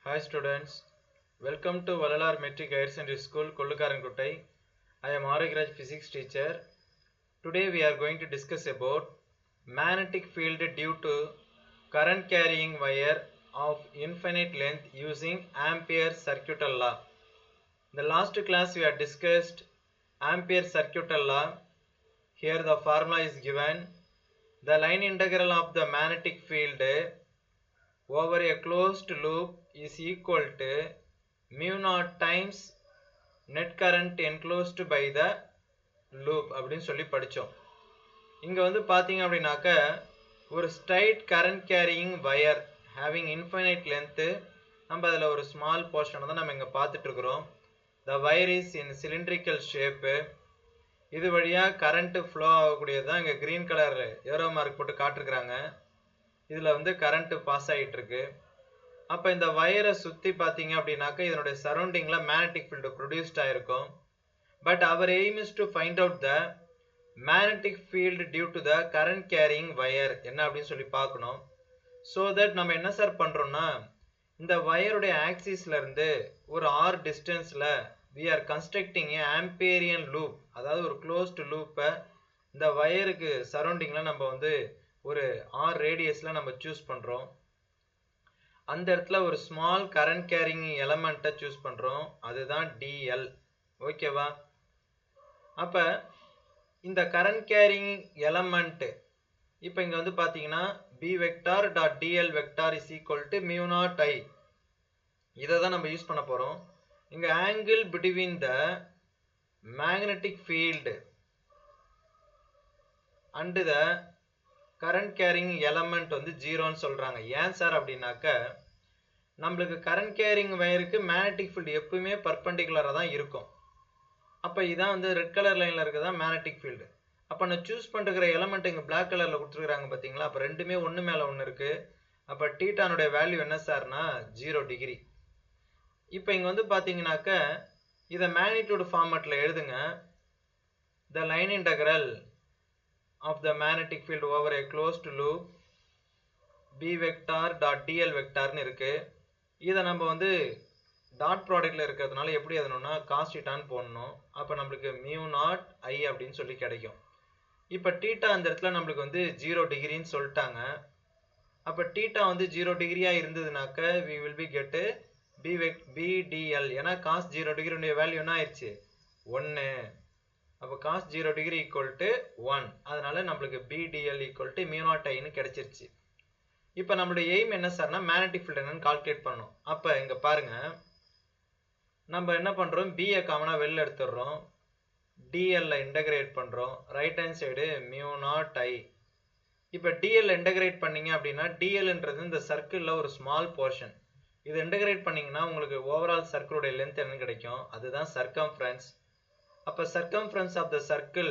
Hi students, welcome to Valalar Metric Higher Secondary School, Kollukarangutai. I am Arigraj physics teacher. Today we are going to discuss about magnetic field due to current carrying wire of infinite length using Ampere's circuital law. In the last class we have discussed Ampere's circuital law. Here the formula is given. The line integral of the magnetic field over a closed loop is equal to mu naught times net current enclosed by the loop அப்படின்னு சொல்லி படித்தோம். இங்கே வந்து பார்த்தீங்க அப்படின்னாக்க ஒரு straight current carrying wire having infinite length நம்ம அதில் ஒரு ஸ்மால் போர்ஷனை தான் நம்ம இங்கே பார்த்துட்ருக்குறோம். The wire is in cylindrical shape. இது வழியாக கரண்ட்டு ஃப்ளோ ஆகக்கூடியது தான் இங்கே க்ரீன் கலர் ஏரோ மார்க் போட்டு காட்டிருக்கிறாங்க. இதில் வந்து கரண்ட்டு பாஸ் ஆகிட்டுருக்கு. அப்போ இந்த வயரை சுற்றி பார்த்தீங்க அப்படின்னாக்க இதனுடைய சரௌண்டிங்கில் மேக்னெட்டிக் ஃபீல்டு ப்ரொடியூஸ்ட் ஆகிருக்கும். But our aim is to find out the magnetic field due to the current carrying wire என்ன அப்படின்னு சொல்லி பார்க்கணும். ஸோ தட் நம்ம என்ன சார் பண்ணுறோம்னா இந்த வயருடைய ஆக்சிஸ்லேருந்து ஒரு ஆர் டிஸ்டன்ஸில் we are constructing a Amperian loop, அதாவது ஒரு க்ளோஸ்டு லூப்பை இந்த வயருக்கு சரௌண்டிங்கில் நம்ம வந்து ஒரு ஆர் ரேடியஸில் நம்ம சூஸ் பண்ணுறோம். அந்த இடத்துல ஒரு ஸ்மால் கரண்ட் கேரிங் எலமெண்ட்டை சூஸ் பண்ணுறோம், அதுதான் டிஎல். ஓகேவா? அப்போ இந்த கரண்ட் கேரிங் எலமெண்ட்டு இப்போ இங்கே வந்து பார்த்தீங்கன்னா B vector dot dl vector is equal to mu naught I. இதை தான் நம்ம யூஸ் பண்ண போகிறோம். இங்கே angle between the magnetic field and the current carrying element வந்து ஜீரோன்னு சொல்கிறாங்க. ஏன் சார் அப்படின்னாக்க நம்மளுக்கு கரண்ட் கேரிங் வயருக்கு மேக்னெட்டிக் ஃபீல்டு எப்பவுமே பர்பண்டிகுலராக தான் இருக்கும். அப்போ இதான் வந்து ரெட் கலர் லைனில் இருக்கிறதா மேக்னெட்டிக் ஃபீல்டு. அப்போ நான் சூஸ் பண்ணுற எலமெண்ட் இங்கே பிளாக் கலரில் கொடுத்துருக்குறாங்க பார்த்தீங்களா? அப்போ ரெண்டுமே ஒன்று மேலே ஒன்று இருக்குது. அப்போ டீட்டானுடைய வேல்யூ என்ன சார்னா 0 டிகிரி. இப்போ இங்கே வந்து பார்த்தீங்கன்னாக்க இதை மேக்னிடியூட் ஃபார்மேட்டில் எழுதுங்க. The line integral of the magnetic field over a closed loop b vector dot dl vector னு இருக்கு. இதை நம்ம வந்து டாட் ப்ராடக்ட்ல இருக்கிறதுனால எப்படி எழுதணும்னா cos θன்னு போடணும். அப்போ நம்மளுக்கு மியூ நாட் ஐ அப்படின்னு சொல்லி கிடைக்கும். இப்போ டீட்டா அந்த இடத்துல நம்மளுக்கு வந்து 0 டிகிரின்னு சொல்லிட்டாங்க. அப்போ டீட்டா வந்து 0 டிகிரியாக இருந்ததுனாக்க we will be get bdl. ஏன்னா cos 0 டிகிரியுடைய வேல்யூ என்ன ஆயிடுச்சு? 1. அப்போ cos 0 டிகிரி ஈக்குவல் டு 1. அதனால நம்மளுக்கு BDL equal to mu naught ஐன்னு கிடைச்சிருச்சு. இப்போ நம்மளுடைய எய்ம் என்ன சார்னா மேக்னெட்டிக் ஃபீல்டு என்னன்னு கால்குலேட் பண்ணணும். அப்போ இங்கே பாருங்க, நம்ம என்ன பண்ணுறோம், பிஏ காமனாக வெளில எடுத்துடுறோம், டிஎல்ல இன்டகிரேட் பண்ணுறோம், right hand side mu naught I. இப்போ டிஎல் இன்டகிரேட் பண்ணீங்க அப்படின்னா டிஎல்ன்றது இந்த சர்க்கிளில் ஒரு ஸ்மால் போர்ஷன். இது இன்டகிரேட் பண்ணிங்கன்னா உங்களுக்கு ஓவரால் சர்க்கிளுடைய லென்த் என்னன்னு கிடைக்கும், அதுதான் சர்க்கம்ஃபரன்ஸ். அப்போ சர்க்கம்ஃபரன்ஸ் ஆஃப் த சர்க்கிள்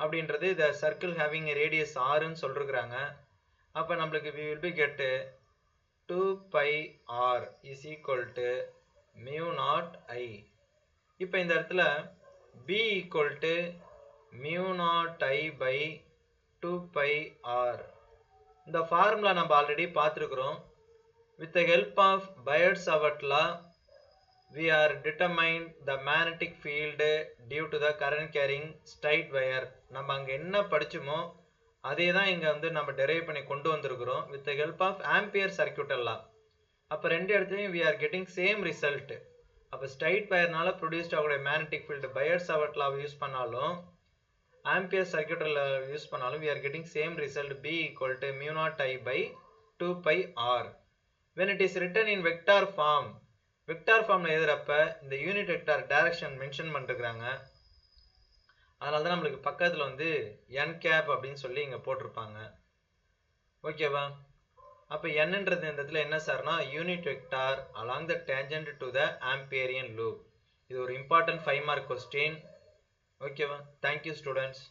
அப்படின்றது the circle having a radius ஆர்ன்னு சொல்லிருக்கிறாங்க. அப்போ நம்மளுக்கு we will be get 2 pi r is equal to mu naught I. இப்போ இந்த இடத்துல b equal to mu naught I by 2 pi r. இந்த ஃபார்முலா நம்ம ஆல்ரெடி பார்த்துருக்குறோம். With the help of Biot Savart law we are determined the magnetic field due to the current carrying straight wire. நம்ம அங்கே என்ன படிச்சுமோ அதே தான் இங்கே வந்து நம்ம டெரைவ் பண்ணி கொண்டு வந்திருக்கிறோம் with the help of Ampere circuital law. அப்போ ரெண்டு இடத்துலையும் we are getting same result. அப்போ straight wireனால ப்ரொடியூஸ்ட் ஆகக்கூடிய மேக்னெட்டிக் ஃபீல்டு பயோட்-சாவர்ட் லா யூஸ் பண்ணாலும் Ampere circuital law யூஸ் பண்ணாலும் we are getting same result, b equal to mu naught I by 2 pi r. when it is written in vector form, vector ஃபார்மில் எழுதுறப்ப இந்த unit vector direction mention பண்ணிருக்கிறாங்க. அதனால தான் நம்மளுக்கு பக்கத்தில் வந்து n gap அப்படின்னு சொல்லி இங்கே போட்டிருப்பாங்க. ஓகேவா? அப்போ என்னன்றது இந்த இடத்துல என்ன சார்னா unit vector along the tangent to the Amperian loop. இது ஒரு இம்பார்ட்டன்ட் 5 மார்க் கொஸ்டின். ஓகேவா? Thank you students.